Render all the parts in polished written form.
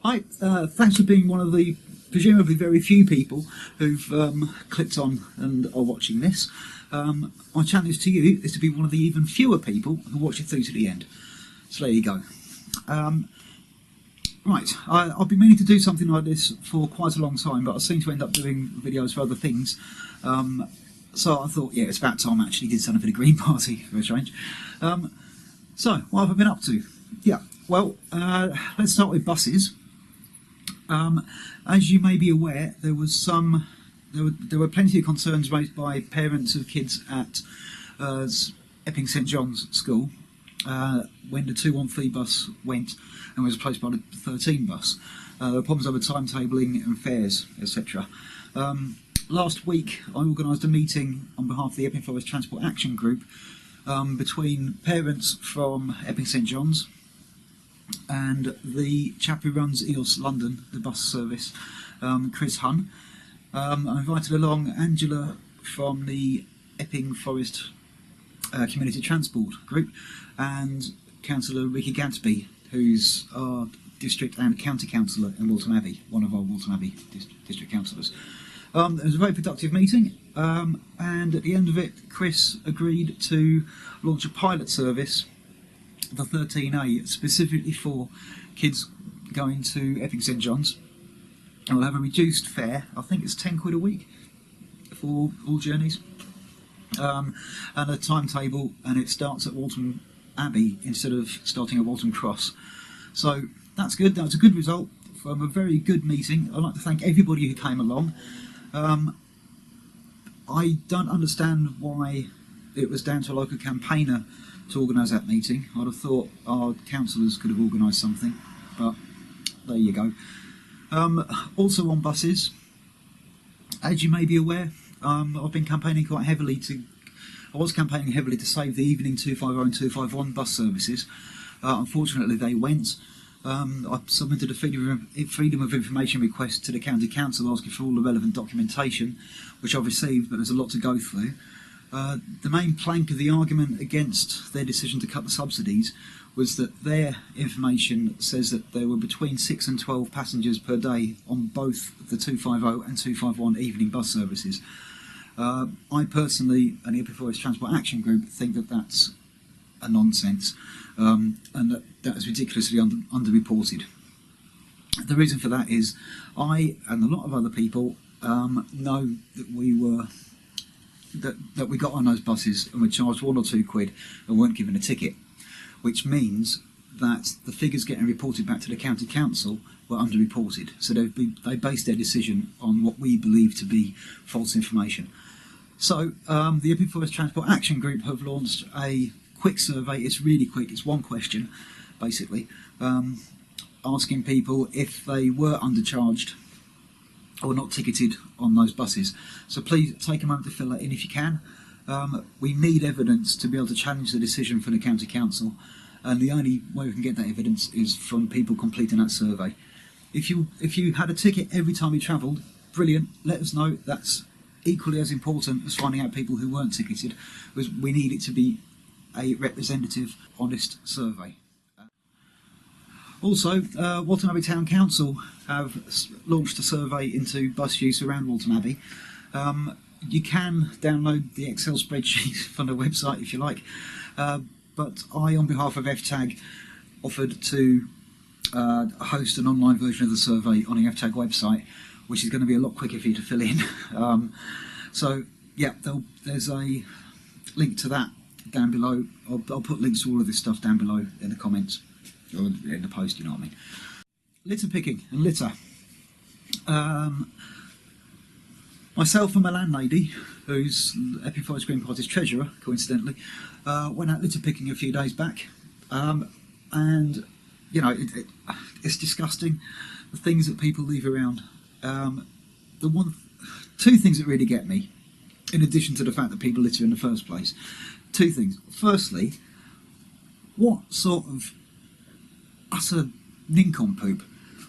Hi, thanks for being one of the presumably very few people who've clicked on and are watching this. My challenge to you is to be one of the even fewer people who watch it through to the end. So there you go. Right, I've been meaning to do something like this for quite a long time, but I seem to end up doing videos for other things. So I thought, yeah, it's about time I actually did something for the Green Party, for a change. So, what have I been up to? Yeah, well, let's start with buses. As you may be aware, there were plenty of concerns raised by parents of kids at Epping St John's School when the 213 bus went and was replaced by the 13 bus. There were problems over timetabling and fares, etc. Last week I organised a meeting on behalf of the Epping Forest Transport Action Group between parents from Epping St John's and the chap who runs EOS London, the bus service, Chris Hunn. I invited along Angela from the Epping Forest Community Transport Group and Councillor Ricky Gadsby, who's our district and county councillor in Waltham Abbey, one of our Waltham Abbey district councillors. It was a very productive meeting, and at the end of it, Chris agreed to launch a pilot service, the 13A, specifically for kids going to Epping St John's. And we'll have a reduced fare, I think it's £10 a week for all journeys, and a timetable, and it starts at Waltham Abbey instead of starting at Waltham Cross. So that's good. That was a good result from a very good meeting. I'd like to thank everybody who came along. I don't understand why it was down to a local campaigner to organise that meeting. I'd have thought our councillors could have organised something, but there you go. Also on buses, as you may be aware, I've been campaigning quite heavily I was campaigning heavily to save the evening 250 and 251 bus services. Unfortunately they went. I submitted a freedom of information request to the county council asking for all the relevant documentation, which I've received, but there's a lot to go through. The main plank of the argument against their decision to cut the subsidies was that their information says that there were between 6 and 12 passengers per day on both the 250 and 251 evening bus services. I personally, and the Epping Forest Transport Action Group, think that that's a nonsense, and that is ridiculously underreported. The reason for that is I and a lot of other people know that we got on those buses and were charged £1 or £2 and weren't given a ticket, which means that the figures getting reported back to the county council were underreported. So they based their decision on what we believe to be false information. So the Epping Forest Transport Action Group have launched a quick survey. It's really quick. It's one question, basically, asking people if they were undercharged or not ticketed on those buses. So please take a moment to fill that in if you can. We need evidence to be able to challenge the decision from the county council, and the only way we can get that evidence is from people completing that survey. If you had a ticket every time you travelled, brilliant, let us know. That's equally as important as finding out people who weren't ticketed, because we need it to be a representative, honest survey. Also, Waltham Abbey Town Council have launched a survey into bus use around Waltham Abbey. You can download the Excel spreadsheet from the website if you like, but I, on behalf of FTAG, offered to host an online version of the survey on the FTAG website, which is going to be a lot quicker for you to fill in. So, yeah, there's a link to that down below. I'll put links to all of this stuff down below in the comments, or in the post, you know what I mean. Litter picking and litter. Myself and my landlady, who's Epping Forest Green Party's treasurer, coincidentally, went out litter picking a few days back, and you know, it's disgusting, the things that people leave around. Two things that really get me, in addition to the fact that people litter in the first place. Two things. Firstly, what sort of utter nincompoop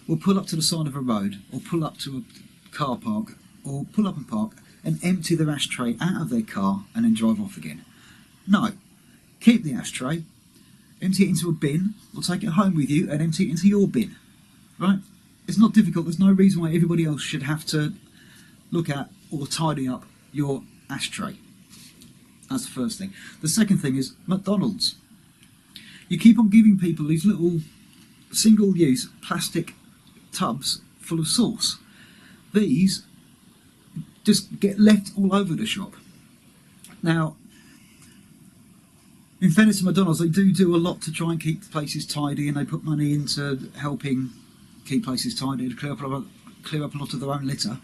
will pull up to the side of a road, or pull up to a car park, or pull up and park and empty their ashtray out of their car and then drive off again? No. Keep the ashtray, empty it into a bin, or take it home with you and empty it into your bin. Right? it's not difficult. There's no reason why everybody else should have to look at or tidy up your ashtray. That's the first thing. The second thing is McDonald's. You keep on giving people these little single-use plastic tubs full of sauce. These just get left all over the shop. Now, in fairness to McDonald's, they do a lot to try and keep the places tidy, and they put money into helping keep places tidy, to clear up a lot of their own litter.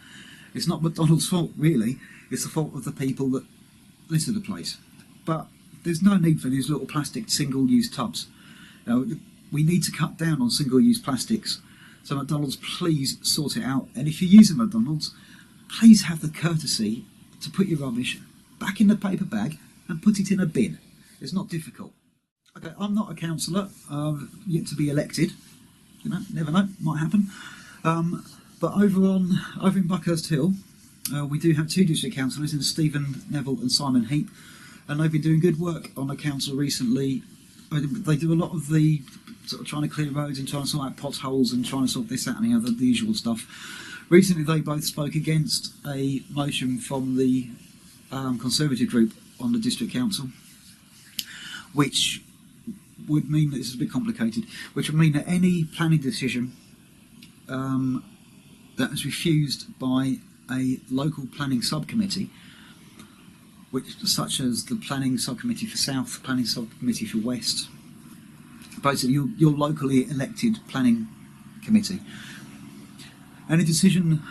It's not McDonald's fault, really. It's the fault of the people that litter the place. But there's no need for these little plastic single-use tubs. Now, we need to cut down on single-use plastics. So McDonald's, please sort it out. And if you use a McDonald's, please have the courtesy to put your rubbish back in the paper bag and put it in a bin. It's not difficult. Okay, I'm not a councillor. I've yet to be elected. You know, never know, might happen. But over in Buckhurst Hill, we do have two district councillors, in Stephen Neville and Simon Heap, and they've been doing good work on the council recently. They do a lot of the sort of trying to clear roads and trying to sort out potholes and trying to sort this out and the other, the usual stuff. Recently, they both spoke against a motion from the Conservative group on the district council, which would mean that this is a bit complicated, which would mean that any planning decision that is refused by a local planning subcommittee, such as the planning subcommittee for South, planning subcommittee for West, basically your locally elected planning committee, any decision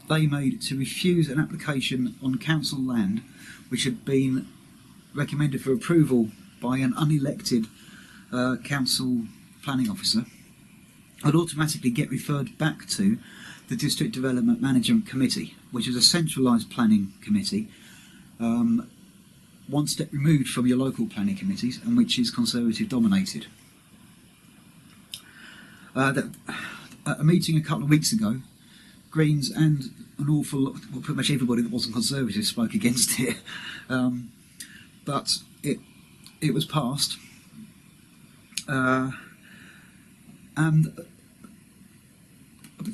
they made to refuse an application on council land which had been recommended for approval by an unelected council planning officer, would automatically get referred back to the District Development Management Committee, which is a centralised planning committee, one step removed from your local planning committees, and which is Conservative dominated. At a meeting a couple of weeks ago, Greens and an awful lot, well, pretty much everybody that wasn't Conservative spoke against it, but it was passed, and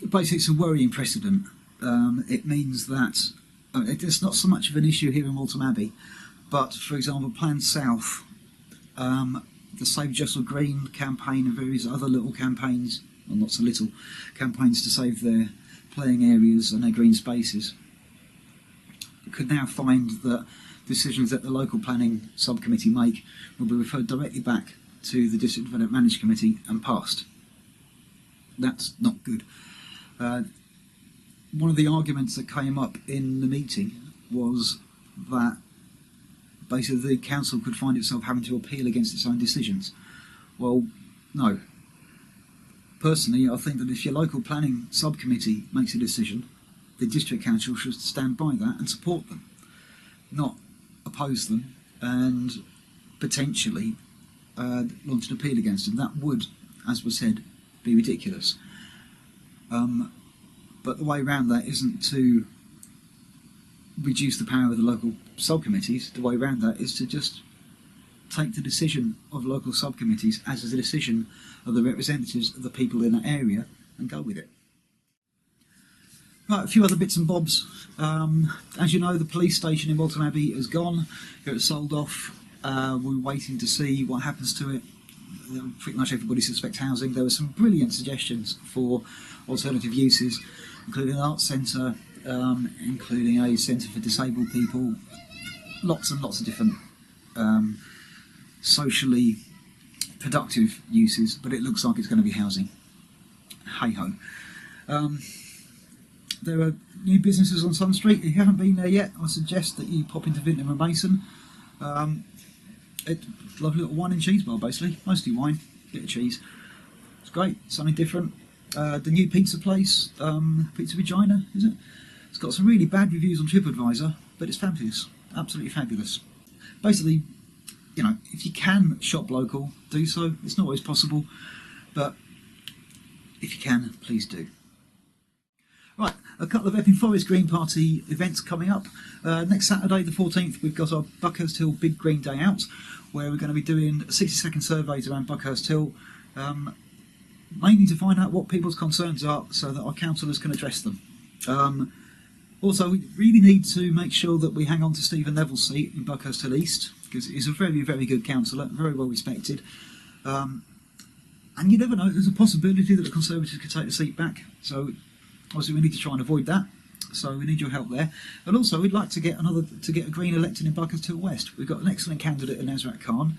basically it's a worrying precedent. It means that it's not so much of an issue here in Waltham Abbey, but for example, Plan South, the Save Jessel Green campaign and various other little campaigns, well, not so little, campaigns to save their playing areas and their green spaces, could now find that decisions that the local planning subcommittee make will be referred directly back to the District Development Management Committee and passed. That's not good. One of the arguments that came up in the meeting was that basically the council could find itself having to appeal against its own decisions. Well, no. Personally, I think that if your local planning subcommittee makes a decision, the district council should stand by that and support them, not oppose them and potentially launch an appeal against them. That would, as was said, be ridiculous. But the way around that isn't to reduce the power of the local subcommittees. The way around that is to just take the decision of local subcommittees as a decision of the representatives of the people in that area and go with it. Right, a few other bits and bobs. As you know, the police station in Waltham Abbey is gone. It was sold off. We're waiting to see what happens to it. Pretty much everybody suspects housing. There were some brilliant suggestions for alternative uses, including an arts centre, including a centre for disabled people, lots and lots of different socially productive uses, but it looks like it's going to be housing. Hey-ho. There are new businesses on Sun Street. If you haven't been there yet, I suggest that you pop into Vintner and Mason. It's a lovely little wine and cheese bar, basically. Mostly wine, bit of cheese. It's great, something different. The new pizza place, Pizza Regina, is it? It's got some really bad reviews on TripAdvisor, but it's fabulous, absolutely fabulous. Basically, you know, if you can shop local, do so. It's not always possible, but if you can, please do. Right, a couple of Epping Forest Green Party events coming up. Next Saturday, the 14th, we've got our Buckhurst Hill Big Green Day Out, where we're going to be doing 60-second surveys around Buckhurst Hill. mainly to find out what people's concerns are so that our councillors can address them. Also, we really need to make sure that we hang on to Stephen Neville's seat in Buckhurst Hill East, because he's a very, very good councillor, very well respected. And you never know, there's a possibility that the Conservatives could take the seat back. So obviously we need to try and avoid that. So we need your help there. And also we'd like to get a Green elected in Buckhurst Hill West. We've got an excellent candidate in Ezrat Khan,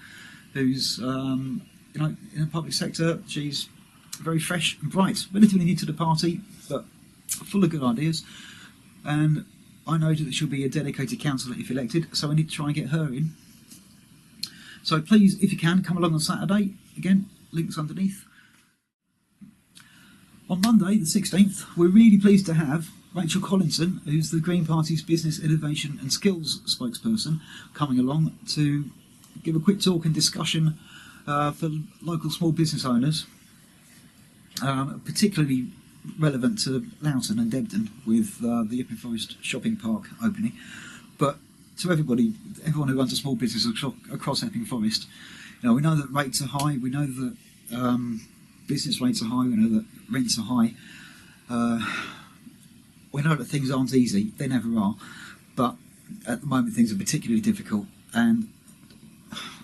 who's in the public sector. She's very fresh and bright, relatively new to the party, but full of good ideas. And I know that she'll be a dedicated councillor if elected, so we need to try and get her in. So please, if you can, come along on Saturday. Again, links underneath. On Monday, the 16th, we're really pleased to have Rachel Collinson, who's the Green Party's Business Innovation and Skills spokesperson, coming along to give a quick talk and discussion for local small business owners, particularly relevant to Loughton and Debden with the Epping Forest shopping park opening, but to everyone who runs a small business across Epping Forest. We know that rates are high, we know that business rates are high, we know that rents are high, we know that things aren't easy, they never are, but at the moment things are particularly difficult, and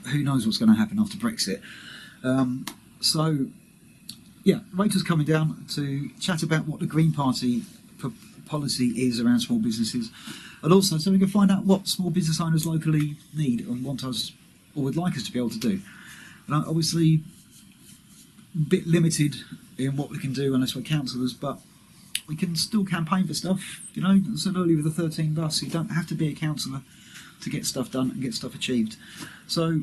who knows what's going to happen after Brexit. So yeah, Rachel's coming down to chat about what the Green Party policy is around small businesses, and also so we can find out what small business owners locally need and want us, or would like us to be able to do. And obviously a bit limited in what we can do unless we're councillors, but we can still campaign for stuff. As I said earlier with the 13 bus, you don't have to be a councillor to get stuff done and get stuff achieved. So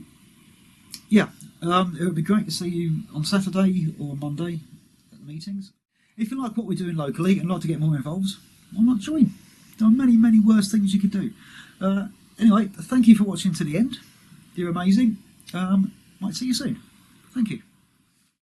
yeah, it would be great to see you on Saturday or Monday at the meetings. If you like what we're doing locally and like to get more involved, why not join? There are many, many worse things you could do. Anyway, thank you for watching to the end. You're amazing. Might see you soon. Thank you.